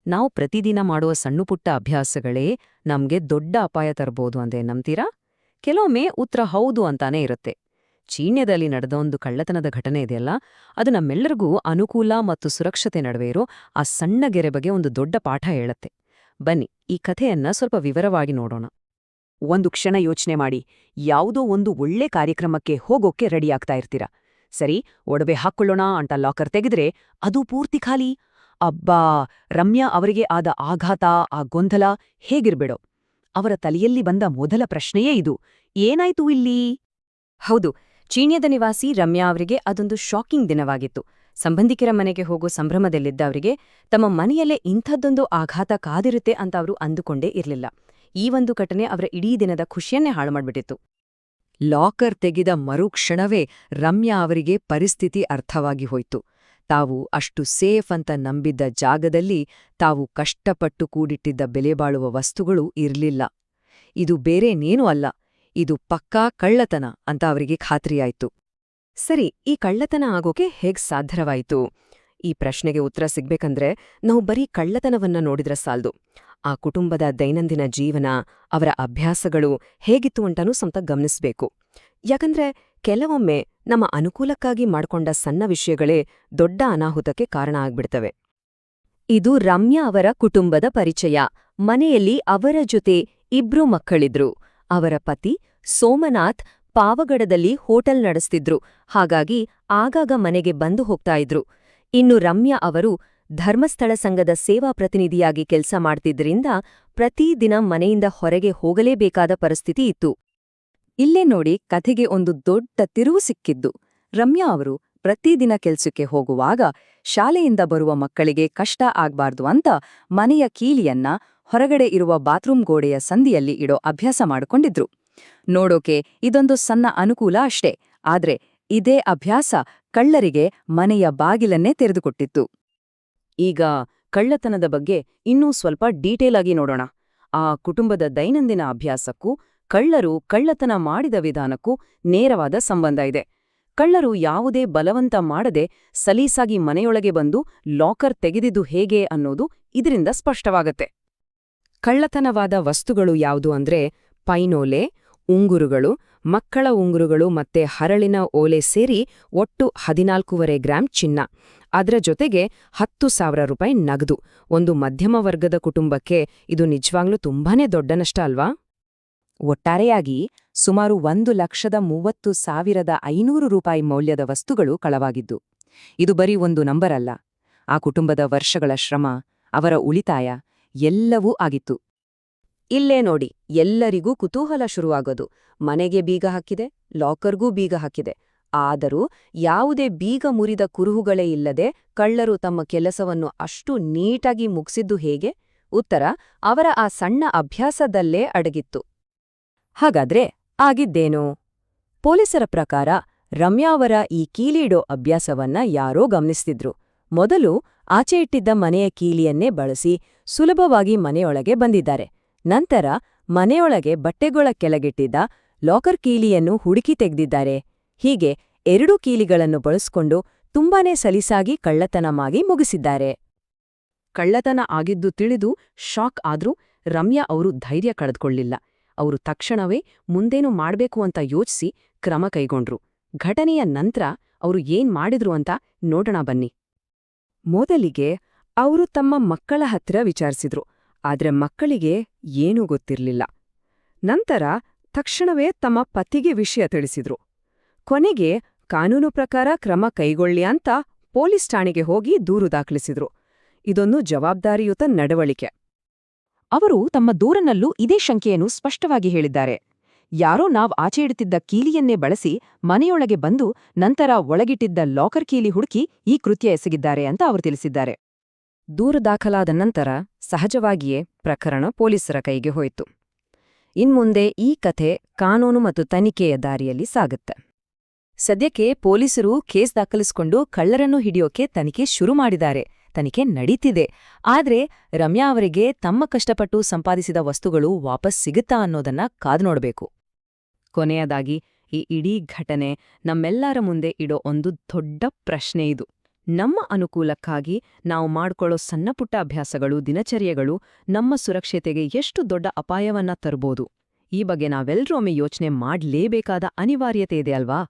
ನಾವು ಪ್ರತಿದಿನ ಮಾಡುವ ಸಣ್ಣಪುಟ್ಟ ಅಭ್ಯಾಸಗಳೇ ನಮ್ಗೆ ದೊಡ್ಡ ಅಪಾಯ ತರಬಹುದು ಅಂದೇ ನಂಬ್ತೀರಾ? ಕೆಲವೊಮ್ಮೆ ಉತ್ತರ ಹೌದು ಅಂತಾನೇ ಇರುತ್ತೆ. ಚೀನ್ಯದಲ್ಲಿ ನಡೆದ ಒಂದು ಕಳ್ಳತನದ ಘಟನೆ ಇದೆಯಲ್ಲ, ಅದು ನಮ್ಮೆಲ್ಲರಿಗೂ ಅನುಕೂಲ ಮತ್ತು ಸುರಕ್ಷತೆ ನಡುವೆ ಇರೋ ಆ ಸಣ್ಣ ಗೆರೆ ಬಗ್ಗೆ ಒಂದು ದೊಡ್ಡ ಪಾಠ ಹೇಳತ್ತೆ. ಬನ್ನಿ, ಈ ಕಥೆಯನ್ನ ಸ್ವಲ್ಪ ವಿವರವಾಗಿ ನೋಡೋಣ. ಒಂದು ಕ್ಷಣ ಯೋಚನೆ ಮಾಡಿ, ಯಾವುದೋ ಒಂದು ಒಳ್ಳೆ ಕಾರ್ಯಕ್ರಮಕ್ಕೆ ಹೋಗೋಕ್ಕೆ ರೆಡಿಯಾಗ್ತಾ ಇರ್ತೀರ. ಸರಿ, ಒಡವೆ ಹಾಕ್ಕೊಳ್ಳೋಣ ಅಂತ ಲಾಕರ್ ತೆಗೆದ್ರೆ ಅದು ಪೂರ್ತಿ ಖಾಲಿ. ಅಬ್ಬಾ, ರಮ್ಯಾ ಅವರಿಗೆ ಆದ ಆಘಾತ, ಆ ಗೊಂದಲ ಹೇಗಿರ್ಬೇಡೋ. ಅವರ ತಲೆಯಲ್ಲಿ ಬಂದ ಮೊದಲ ಪ್ರಶ್ನೆಯೇ ಇದು: ಏನಾಯ್ತು ಇಲ್ಲಿ? ಹೌದು, ಚೀನ್ಯದ ನಿವಾಸಿ ರಮ್ಯಾ ಅವರಿಗೆ ಅದೊಂದು ಶಾಕಿಂಗ್ ದಿನವಾಗಿತ್ತು. ಸಂಬಂಧಿಕರ ಮನೆಗೆ ಹೋಗೋ ಸಂಭ್ರಮದಲ್ಲಿದ್ದ ಅವರಿಗೆ ತಮ್ಮ ಮನೆಯಲ್ಲೇ ಇಂಥದ್ದೊಂದು ಆಘಾತ ಕಾದಿರುತ್ತೆ ಅಂತ ಅವರು ಅಂದುಕೊಂಡೇ ಇರಲಿಲ್ಲ. ಈ ಒಂದು ಘಟನೆ ಅವರ ಇಡೀ ದಿನದ ಖುಷಿಯನ್ನೇ ಹಾಳು ಮಾಡ್ಬಿಟ್ಟಿತ್ತು. ಲಾಕರ್ ತೆಗೆದ ಮರುಕ್ಷಣವೇ ರಮ್ಯಾ ಅವರಿಗೆ ಪರಿಸ್ಥಿತಿ ಅರ್ಥವಾಗಿ ಹೋಯ್ತು. ತಾವು ಅಷ್ಟು ಸೇಫ್ ಅಂತ ನಂಬಿದ್ದ ಜಾಗದಲ್ಲಿ ತಾವು ಕಷ್ಟಪಟ್ಟು ಕೂಡಿಟ್ಟಿದ್ದ ಬೆಲೆಬಾಳುವ ವಸ್ತುಗಳು ಇರ್ಲಿಲ್ಲ. ಇದು ಬೇರೇನೇನೂ ಅಲ್ಲ, ಇದು ಪಕ್ಕಾ ಕಳ್ಳತನ ಅಂತ ಅವರಿಗೆ ಖಾತ್ರಿಯಾಯ್ತು. ಸರಿ, ಈ ಕಳ್ಳತನ ಆಗೋಕೆ ಹೇಗ್ ಸಾಧ್ಯವಾಯಿತು? ಈ ಪ್ರಶ್ನೆಗೆ ಉತ್ತರ ಸಿಗ್ಬೇಕಂದ್ರೆ ನಾವು ಬರೀ ಕಳ್ಳತನವನ್ನ ನೋಡಿದ್ರೆ ಸಾಲ್ದು. ಆ ಕುಟುಂಬದ ದೈನಂದಿನ ಜೀವನ, ಅವರ ಅಭ್ಯಾಸಗಳು ಹೇಗಿತ್ತು ಅಂತಾನೂ ಸ್ವಲ್ಪ ಗಮನಿಸ್ಬೇಕು. ಯಾಕಂದ್ರೆ ಕೆಲವೊಮ್ಮೆ ನಮ್ಮ ಅನುಕೂಲಕ್ಕಾಗಿ ಮಾಡ್ಕೊಂಡ ಸಣ್ಣ ವಿಷಯಗಳೇ ದೊಡ್ಡ ಅನಾಹುತಕ್ಕೆ ಕಾರಣ ಆಗ್ಬಿಡ್ತವೆ. ಇದು ರಮ್ಯಾ ಅವರ ಕುಟುಂಬದ ಪರಿಚಯ. ಮನೆಯಲ್ಲಿ ಅವರ ಜೊತೆ 2 ಮಕ್ಕಳಿದ್ರು. ಅವರ ಪತಿ ಸೋಮನಾಥ್ ಪಾವಗಡದಲ್ಲಿ ಹೋಟೆಲ್ ನಡೆಸ್ತಿದ್ರು, ಹಾಗಾಗಿ ಆಗಾಗ ಮನೆಗೆ ಬಂದು ಹೋಗ್ತಾ ಇದ್ರು. ಇನ್ನು ರಮ್ಯಾ ಅವರು ಧರ್ಮಸ್ಥಳ ಸಂಘದ ಸೇವಾ ಪ್ರತಿನಿಧಿಯಾಗಿ ಕೆಲಸ ಮಾಡ್ತಿದ್ರಿಂದ ಪ್ರತಿದಿನ ಮನೆಯಿಂದ ಹೊರಗೆ ಹೋಗಲೇಬೇಕಾದ ಪರಿಸ್ಥಿತಿ ಇತ್ತು. ಇಲ್ಲೇ ನೋಡಿ, ಕಥೆಗೆ ಒಂದು ದೊಡ್ಡ ತಿರುವು ಸಿಕ್ಕಿದ್ದು. ರಮ್ಯಾ ಅವರು ಪ್ರತಿದಿನ ಕೆಲ್ಸಕ್ಕೆ ಹೋಗುವಾಗ ಶಾಲೆಯಿಂದ ಬರುವ ಮಕ್ಕಳಿಗೆ ಕಷ್ಟ ಆಗ್ಬಾರ್ದು ಅಂತ ಮನೆಯ ಕೀಲಿಯನ್ನ ಹೊರಗಡೆ ಇರುವ ಬಾತ್ರೂಮ್ ಗೋಡೆಯ ಸಂದಿಯಲ್ಲಿ ಇಡೋ ಅಭ್ಯಾಸ ಮಾಡಿಕೊಂಡಿದ್ರು. ನೋಡೋಕೆ ಇದೊಂದು ಸಣ್ಣ ಅನುಕೂಲ ಅಷ್ಟೇ, ಆದ್ರೆ ಇದೇ ಅಭ್ಯಾಸ ಕಳ್ಳರಿಗೆ ಮನೆಯ ಬಾಗಿಲನ್ನೇ ತೆರೆದುಕೊಟ್ಟಿತ್ತು. ಈಗ ಕಳ್ಳತನದ ಬಗ್ಗೆ ಇನ್ನೂ ಸ್ವಲ್ಪ ಡೀಟೇಲ್ ಆಗಿ ನೋಡೋಣ. ಆ ಕುಟುಂಬದ ದೈನಂದಿನ ಅಭ್ಯಾಸಕ್ಕೂ ಕಳ್ಳರು ಕಳ್ಳತನ ಮಾಡಿದ ವಿಧಾನಕ್ಕೂ ನೇರವಾದ ಸಂಬಂಧ ಇದೆ. ಕಳ್ಳರು ಯಾವುದೇ ಬಲವಂತ ಮಾಡದೆ ಸಲೀಸಾಗಿ ಮನೆಯೊಳಗೆ ಬಂದು ಲಾಕರ್ ತೆಗೆದಿದ್ದು ಹೇಗೆ ಅನ್ನೋದು ಇದರಿಂದ ಸ್ಪಷ್ಟವಾಗತ್ತೆ. ಕಳ್ಳತನವಾದ ವಸ್ತುಗಳು ಯಾವುದು ಅಂದ್ರೆ ಪೈನೋಲೆ, ಉಂಗುರುಗಳು, ಮಕ್ಕಳ ಉಂಗುರುಗಳು ಮತ್ತೆ ಹರಳಿನ ಓಲೆ ಸೇರಿ ಒಟ್ಟು 14.5 ಗ್ರಾಂ ಚಿನ್ನ. ಅದರ ಜೊತೆಗೆ 10,000 ರೂಪಾಯಿ ನಗದು. ಒಂದು ಮಧ್ಯಮ ವರ್ಗದ ಕುಟುಂಬಕ್ಕೆ ಇದು ನಿಜವಾಗ್ಲೂ ತುಂಬಾನೇ ದೊಡ್ಡ ನಷ್ಟ ಅಲ್ವಾ? ಒಟ್ಟಾರೆಯಾಗಿ ಸುಮಾರು 1,30,500 ರೂಪಾಯಿ ಮೌಲ್ಯದ ವಸ್ತುಗಳು ಕಳವಾಗಿದ್ದು. ಇದು ಬರೀ ಒಂದು ನಂಬರ್ ಅಲ್ಲ, ಆ ಕುಟುಂಬದ ವರ್ಷಗಳ ಶ್ರಮ, ಅವರ ಉಳಿತಾಯ ಎಲ್ಲವೂ ಆಗಿತ್ತು. ಇಲ್ಲೇ ನೋಡಿ, ಎಲ್ಲರಿಗೂ ಕುತೂಹಲ ಶುರುವಾಗೋದು. ಮನೆಗೆ ಬೀಗ ಹಾಕಿದೆ, ಲಾಕರ್ಗೂ ಬೀಗ ಹಾಕಿದೆ. ಆದರೂ ಯಾವುದೇ ಬೀಗ ಮುರಿದ ಕುರುಹುಗಳೇ ಇಲ್ಲದೆ ಕಳ್ಳರು ತಮ್ಮ ಕೆಲಸವನ್ನು ಅಷ್ಟು ನೀಟಾಗಿ ಮುಗಿಸಿದ್ದು ಹೇಗೆ? ಉತ್ತರ ಅವರ ಆ ಸಣ್ಣ ಅಭ್ಯಾಸದಲ್ಲೇ ಅಡಗಿತ್ತು. ಹಾಗಾದ್ರೆ ಆಗಿದ್ದೇನು? ಪೊಲೀಸರ ಪ್ರಕಾರ ರಮ್ಯಾ ಅವರ ಈ ಕೀಲಿಡೋ ಅಭ್ಯಾಸವನ್ನ ಯಾರೋ ಗಮನಿಸ್ತಿದ್ರು. ಮೊದಲು ಆಚೆ ಇಟ್ಟಿದ್ದ ಮನೆಯ ಕೀಲಿಯನ್ನೇ ಬಳಸಿ ಸುಲಭವಾಗಿ ಮನೆಯೊಳಗೆ ಬಂದಿದ್ದಾರೆ. ನಂತರ ಮನೆಯೊಳಗೆ ಬಟ್ಟೆಗಳ ಕೆಳಗಿಟ್ಟಿದ್ದ ಲಾಕರ್ ಕೀಲಿಯನ್ನು ಹುಡುಕಿ ತೆಗೆದಿದ್ದಾರೆ. ಹೀಗೆ 2 ಕೀಲಿಗಳನ್ನು ಬಳಸ್ಕೊಂಡು ತುಂಬಾನೇ ಸಲೀಸಾಗಿ ಕಳ್ಳತನ ಮಾಡಿ ಮುಗಿಸಿದ್ದಾರೆ. ಕಳ್ಳತನ ಆಗಿದ್ದು ತಿಳಿದು ಶಾಕ್ ಆದ್ರೂ ರಮ್ಯಾ ಅವರು ಧೈರ್ಯ ಕಳೆದುಕೊಳ್ಳಿಲ್ಲ. ಅವರು ತಕ್ಷಣವೇ ಮುಂದೇನು ಮಾಡ್ಬೇಕು ಅಂತ ಯೋಚಿಸಿ ಕ್ರಮ ಕೈಗೊಂಡ್ರು. ಘಟನೆಯ ನಂತರ ಅವರು ಏನ್ ಮಾಡಿದ್ರು ಅಂತ ನೋಡೋಣ ಬನ್ನಿ. ಮೊದಲಿಗೆ ಅವರು ತಮ್ಮ ಮಕ್ಕಳ ಹತ್ರ ವಿಚಾರಿಸಿದ್ರು, ಆದ್ರೆ ಮಕ್ಕಳಿಗೆ ಏನೂ ಗೊತ್ತಿರ್ಲಿಲ್ಲ. ನಂತರ ತಕ್ಷಣವೇ ತಮ್ಮ ಪತಿಗೆ ವಿಷಯ ತಿಳಿಸಿದ್ರು. ಕೊನೆಗೆ ಕಾನೂನು ಪ್ರಕಾರ ಕ್ರಮ ಕೈಗೊಳ್ಳಿ ಅಂತ ಪೊಲೀಸ್ ಠಾಣೆಗೆ ಹೋಗಿ ದೂರು ದಾಖಲಿಸಿದ್ರು. ಇದೊಂದು ಜವಾಬ್ದಾರಿಯುತ ನಡವಳಿಕೆ. ಅವರು ತಮ್ಮ ದೂರನಲ್ಲೂ ಇದೇ ಶಂಕೆಯನ್ನು ಸ್ಪಷ್ಟವಾಗಿ ಹೇಳಿದ್ದಾರೆ. ಯಾರೋ ನಾವ್ ಆಚೆ ಇಡುತ್ತಿದ್ದ ಕೀಲಿಯನ್ನೇ ಬಳಸಿ ಮನೆಯೊಳಗೆ ಬಂದು ನಂತರ ಒಳಗಿಟ್ಟಿದ್ದ ಲಾಕರ್ ಕೀಲಿ ಹುಡುಕಿ ಈ ಕೃತ್ಯ ಎಸಗಿದ್ದಾರೆ ಅಂತ ಅವರು ತಿಳಿಸಿದ್ದಾರೆ. ದೂರು ದಾಖಲಾದ ನಂತರ ಸಹಜವಾಗಿಯೇ ಪ್ರಕರಣ ಪೊಲೀಸರ ಕೈಗೆ ಹೋಯಿತು. ಇನ್ಮುಂದೆ ಈ ಕಥೆ ಕಾನೂನು ಮತ್ತು ತನಿಖೆಯ ದಾರಿಯಲ್ಲಿ ಸಾಗುತ್ತೆ. ಸದ್ಯಕ್ಕೆ ಪೊಲೀಸರು ಕೇಸ್ ದಾಖಲಿಸಿಕೊಂಡು ಕಳ್ಳರನ್ನು ಹಿಡಿಯೋಕೆ ತನಿಖೆ ಶುರು ಮಾಡಿದ್ದಾರೆ. ತನಿಖೆ ನಡೀತಿದೆ. ಆದ್ರೆ ರಮ್ಯಾ ಅವರಿಗೆ ತಮ್ಮ ಕಷ್ಟಪಟ್ಟು ಸಂಪಾದಿಸಿದ ವಸ್ತುಗಳು ವಾಪಸ್ ಸಿಗುತ್ತಾ ಅನ್ನೋದನ್ನ ಕಾದು ನೋಡಬೇಕು. ಕೊನೆಯದಾಗಿ ಈ ಇಡೀ ಘಟನೆ ನಮ್ಮೆಲ್ಲರ ಮುಂದೆ ಇಡೋ ಒಂದು ದೊಡ್ಡ ಪ್ರಶ್ನೆ ಇದು. ನಮ್ಮ ಅನುಕೂಲಕ್ಕಾಗಿ ನಾವು ಮಾಡ್ಕೊಳ್ಳೋ ಸಣ್ಣಪುಟ್ಟ ಅಭ್ಯಾಸಗಳು ದಿನಚರ್ಯಗಳು ನಮ್ಮ ಸುರಕ್ಷತೆಗೆ ಎಷ್ಟು ದೊಡ್ಡ ಅಪಾಯವನ್ನ ತರಬಹುದು. ಈ ಬಗ್ಗೆ ನಾವೆಲ್ಲರೂ ಒಮ್ಮೆ ಯೋಚನೆ ಮಾಡ್ಲೇಬೇಕಾದ ಅನಿವಾರ್ಯತೆ ಇದೆ ಅಲ್ವಾ?